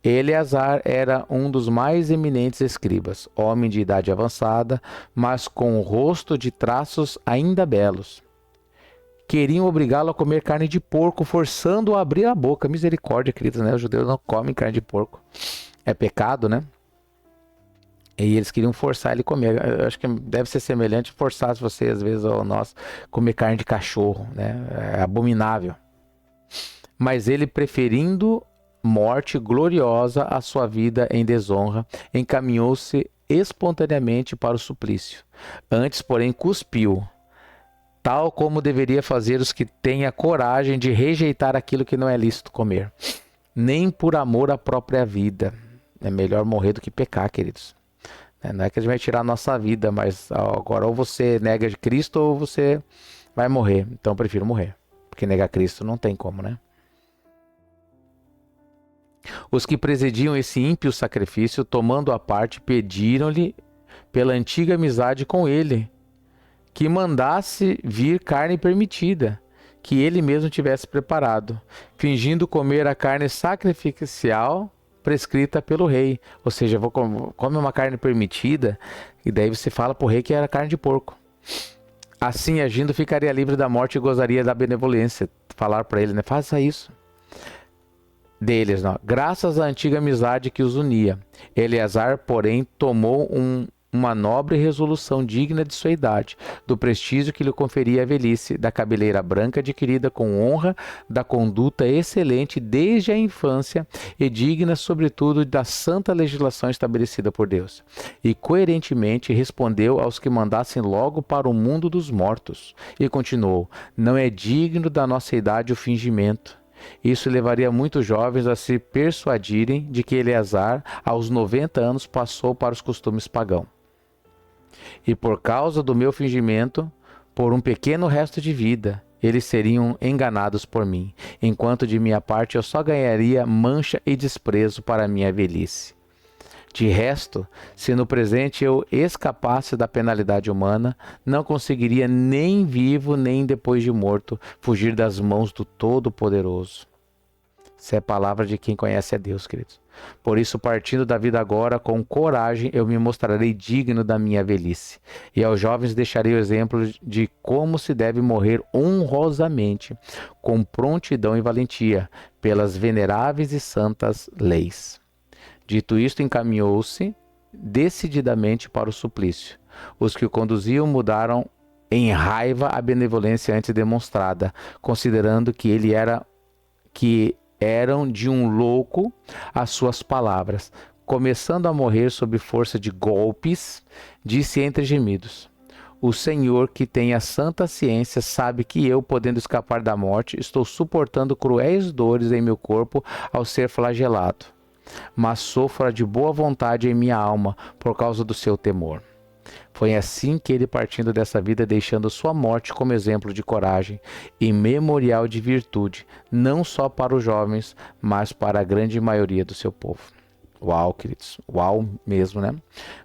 Eleazar era um dos mais eminentes escribas, homem de idade avançada, mas com o rosto de traços ainda belos. Queriam obrigá-lo a comer carne de porco, forçando-o a abrir a boca. Misericórdia, queridos, né? Os judeus não comem carne de porco. É pecado, né? E eles queriam forçar ele a comer. Eu acho que deve ser semelhante forçar você, às vezes, ou nós, comer carne de cachorro, né? É abominável. Mas ele, preferindo morte gloriosa à sua vida em desonra, encaminhou-se espontaneamente para o suplício. Antes, porém, cuspiu, tal como deveria fazer os que têm a coragem de rejeitar aquilo que não é lícito comer. Nem por amor à própria vida. É melhor morrer do que pecar, queridos. Não é que a gente vai tirar a nossa vida, mas agora ou você nega de Cristo ou você vai morrer. Então eu prefiro morrer, porque negar Cristo não tem como, né? Os que presidiam esse ímpio sacrifício, tomando a parte, pediram-lhe, pela antiga amizade com ele, que mandasse vir carne permitida, que ele mesmo tivesse preparado, fingindo comer a carne sacrificial prescrita pelo rei. Ou seja, vou comer uma carne permitida, e daí você fala para o rei que era carne de porco. Assim, agindo, ficaria livre da morte e gozaria da benevolência. Falar para ele, né? Faça isso. Deles, não. Graças à antiga amizade que os unia. Eleazar, porém, tomou uma nobre resolução digna de sua idade, do prestígio que lhe conferia a velhice, da cabeleira branca adquirida com honra, da conduta excelente desde a infância e digna, sobretudo, da santa legislação estabelecida por Deus. E coerentemente respondeu aos que mandassem logo para o mundo dos mortos. E continuou: não é digno da nossa idade o fingimento. Isso levaria muitos jovens a se persuadirem de que Eleazar, aos 90 anos, passou para os costumes pagãos. E por causa do meu fingimento, por um pequeno resto de vida, eles seriam enganados por mim, enquanto de minha parte eu só ganharia mancha e desprezo para a minha velhice. De resto, se no presente eu escapasse da penalidade humana, não conseguiria nem vivo nem depois de morto fugir das mãos do Todo-Poderoso. Essa é a palavra de quem conhece a Deus, queridos. Por isso, partindo da vida agora, com coragem, eu me mostrarei digno da minha velhice. E aos jovens deixarei o exemplo de como se deve morrer honrosamente, com prontidão e valentia, pelas veneráveis e santas leis. Dito isto, encaminhou-se decididamente para o suplício. Os que o conduziam mudaram em raiva a benevolência antes demonstrada, considerando que eram de um louco as suas palavras. Começando a morrer sob força de golpes, disse entre gemidos: o Senhor, que tem a santa ciência, sabe que eu, podendo escapar da morte, estou suportando cruéis dores em meu corpo ao ser flagelado. Mas sofro de boa vontade em minha alma por causa do seu temor. Foi assim que ele, partindo dessa vida, deixando sua morte como exemplo de coragem e memorial de virtude, não só para os jovens, mas para a grande maioria do seu povo. Uau, queridos. Uau mesmo, né?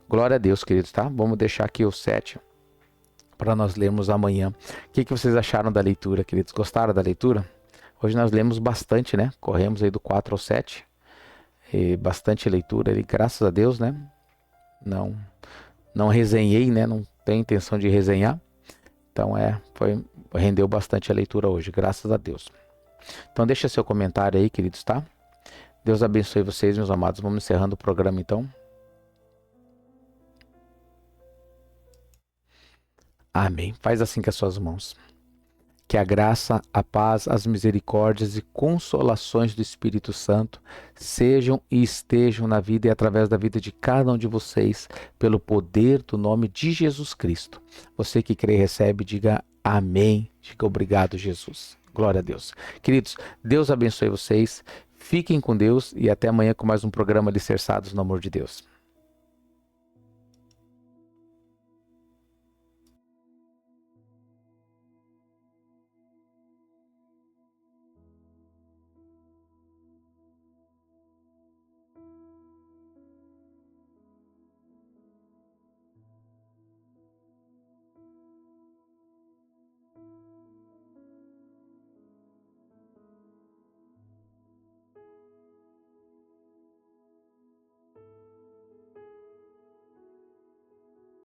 Glória a Deus, queridos, tá? Vamos deixar aqui o 7 para nós lermos amanhã. O que vocês acharam da leitura, queridos? Gostaram da leitura? Hoje nós lemos bastante, né? Corremos aí do 4 ao 7. E bastante leitura, e graças a Deus, né? Não resenhei, né? Não tenho intenção de resenhar. Então rendeu bastante a leitura hoje, graças a Deus. Então deixa seu comentário aí, queridos, tá? Deus abençoe vocês, meus amados. Vamos encerrando o programa então. Amém. Faz assim com as suas mãos. Que a graça, a paz, as misericórdias e consolações do Espírito Santo sejam e estejam na vida e através da vida de cada um de vocês, pelo poder do nome de Jesus Cristo. Você que crê e recebe, diga amém. Diga obrigado, Jesus. Glória a Deus. Queridos, Deus abençoe vocês. Fiquem com Deus e até amanhã com mais um programa Alicerçados no Amor de Deus.